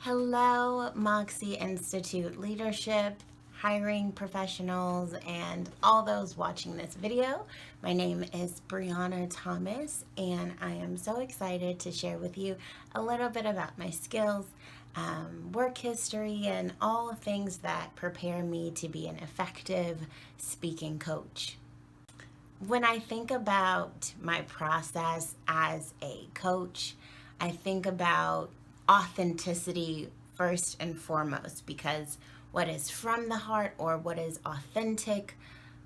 Hello, Moxie Institute leadership, hiring professionals, and all those watching this video. My name is Briona Thomas, and I am so excited to share with you a little bit about my skills, work history, and all things that prepare me to be an effective speaking coach. When I think about my process as a coach, I think about authenticity first and foremost because what is from the heart or what is authentic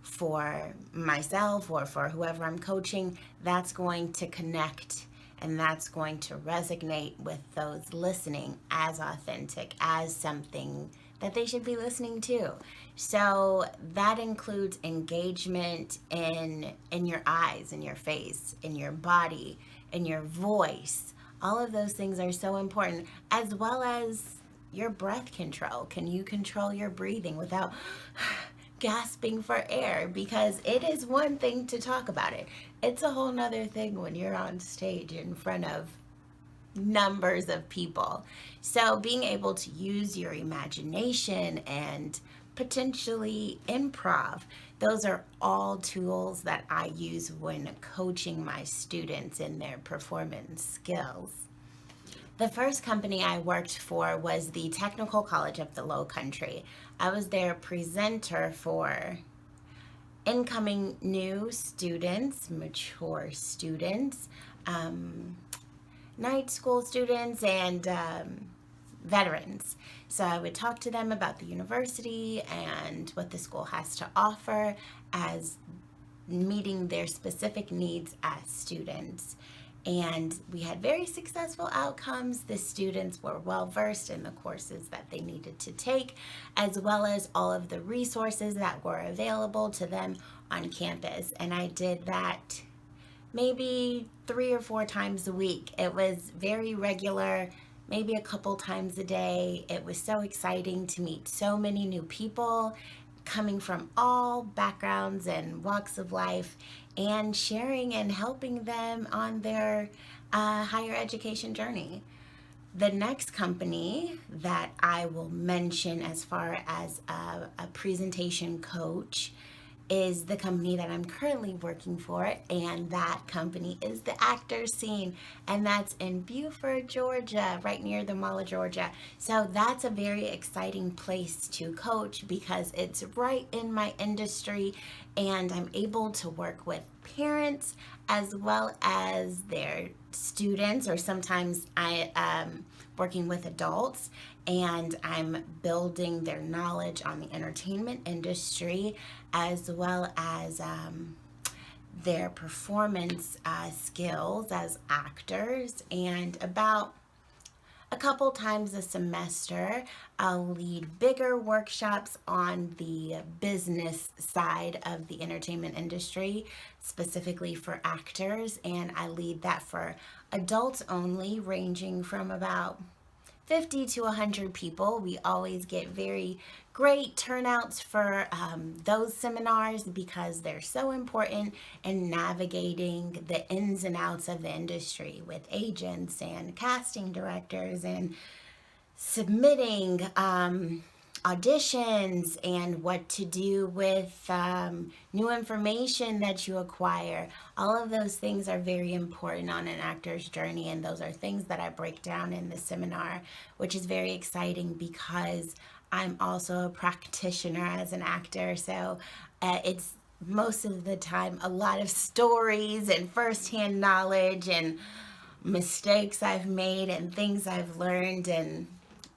for myself or for whoever I'm coaching, that's going to connect and that's going to resonate with those listening as authentic, as something that they should be listening to. So that includes engagement in your eyes, in your face, in your body, in your voice. All of those things are so important, as well as your breath control. Can you control your breathing without gasping for air? Because it is one thing to talk about it. It's a whole nother thing when you're on stage in front of numbers of people. So being able to use your imagination and potentially improv, those are all tools that I use when coaching my students in their performance skills. The first company I worked for was the Technical College of the Low Country. I was their presenter for incoming new students, mature students, night school students, and veterans. So I would talk to them about the university and what the school has to offer as meeting their specific needs as students. And we had very successful outcomes. The students were well versed in the courses that they needed to take, as well as all of the resources that were available to them on campus. And I did that maybe 3 or 4 times a week. It was very regular, maybe a couple times a day. It was so exciting to meet so many new people coming from all backgrounds and walks of life and sharing and helping them on their higher education journey. The next company that I will mention as far as a presentation coach is the company that I'm currently working for, and that company is the Actors Scene, and that's in Buford, Georgia, right near the Mall of Georgia. So that's a very exciting place to coach because it's right in my industry, and I'm able to work with parents as well as their students, or sometimes I working with adults, and I'm building their knowledge on the entertainment industry as well as their performance skills as actors. And about a couple times a semester, I'll lead bigger workshops on the business side of the entertainment industry, specifically for actors, and I lead that for adults only, ranging from about 50 to 100 people. We always get very great turnouts for those seminars because they're so important in navigating the ins and outs of the industry with agents and casting directors and submitting auditions and what to do with new information that you acquire. All of those things are very important on an actor's journey, and those are things that I break down in the seminar, which is very exciting because I'm also a practitioner as an actor. So it's most of the time a lot of stories and firsthand knowledge and mistakes I've made and things I've learned and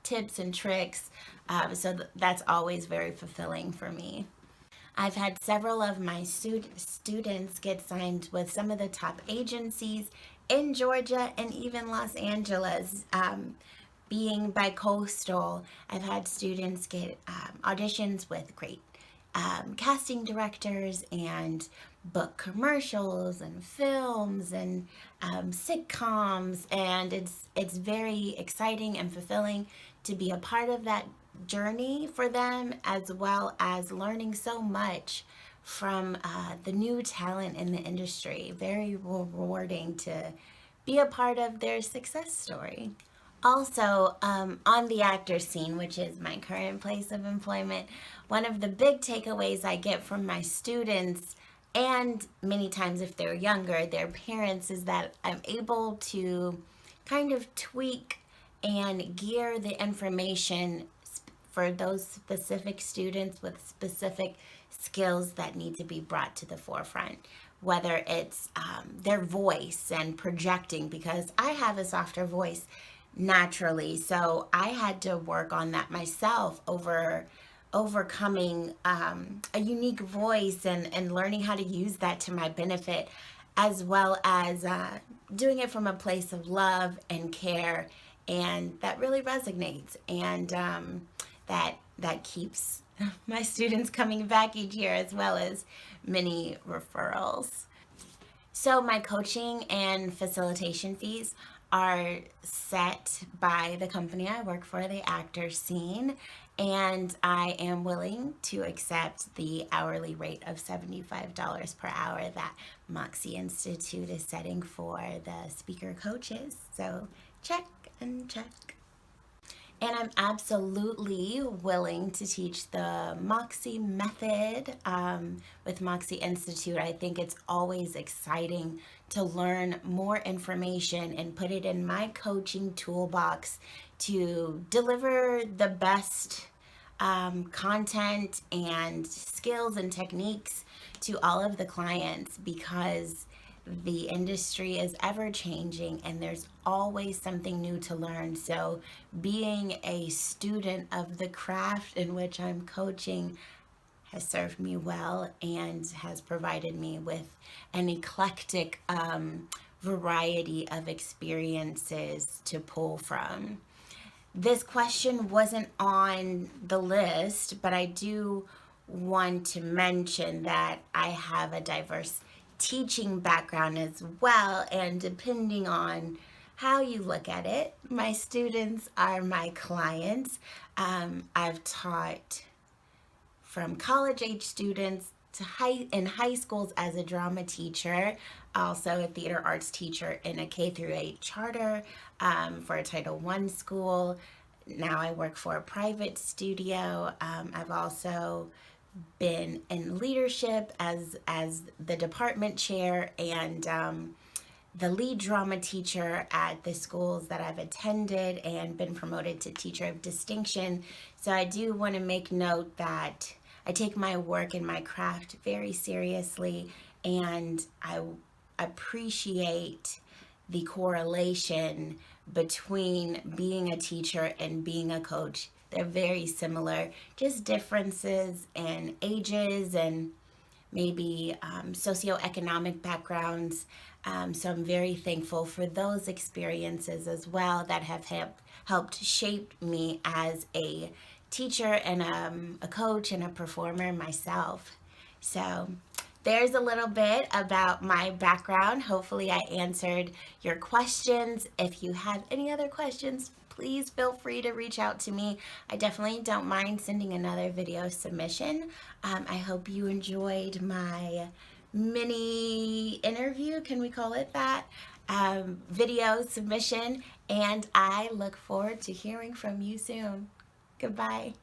tips and tricks. So that's always very fulfilling for me. I've had several of my students get signed with some of the top agencies in Georgia and even Los Angeles. Being bi-coastal, I've had students get auditions with great casting directors and book commercials and films and sitcoms, and it's very exciting and fulfilling to be a part of that journey for them, as well as learning so much from the new talent in the industry. Very rewarding to be a part of their success story. Also, on the actor scene, which is my current place of employment, one of the big takeaways I get from my students, and many times if they're younger, their parents, is that I'm able to kind of tweak and gear the information for those specific students with specific skills that need to be brought to the forefront. Whether it's their voice and projecting, because I have a softer voice naturally. So I had to work on that myself, overcoming a unique voice and learning how to use that to my benefit, as well as doing it from a place of love and care. And that really resonates. And that keeps my students coming back each year, as well as many referrals. So my coaching and facilitation fees are set by the company I work for, the actor scene, and I am willing to accept the hourly rate of $75 per hour that Moxie Institute is setting for the speaker coaches. So check and check. And I'm absolutely willing to teach the Moxie method with Moxie Institute. I think it's always exciting to learn more information and put it in my coaching toolbox to deliver the best content and skills and techniques to all of the clients, because the industry is ever changing and there's always something new to learn. So, being a student of the craft in which I'm coaching has served me well and has provided me with an eclectic variety of experiences to pull from. This question wasn't on the list, but I do want to mention that I have a diverse teaching background as well, and depending on how you look at it, my students are my clients. I've taught from college age students to in high schools as a drama teacher, also a theater arts teacher in a K through 8 charter for a Title I school. Now I work for a private studio. I've also been in leadership as the department chair and the lead drama teacher at the schools that I've attended, and been promoted to teacher of distinction. So I do want to make note that I take my work and my craft very seriously, and I appreciate the correlation between being a teacher and being a coach. They're very similar, just differences in ages and maybe socioeconomic backgrounds. So I'm very thankful for those experiences as well that have helped shape me as a teacher and a coach and a performer myself. So there's a little bit about my background. Hopefully I answered your questions. If you have any other questions, please feel free to reach out to me. I definitely don't mind sending another video submission. I hope you enjoyed my mini interview, can we call it that? Video submission, and I look forward to hearing from you soon. Goodbye.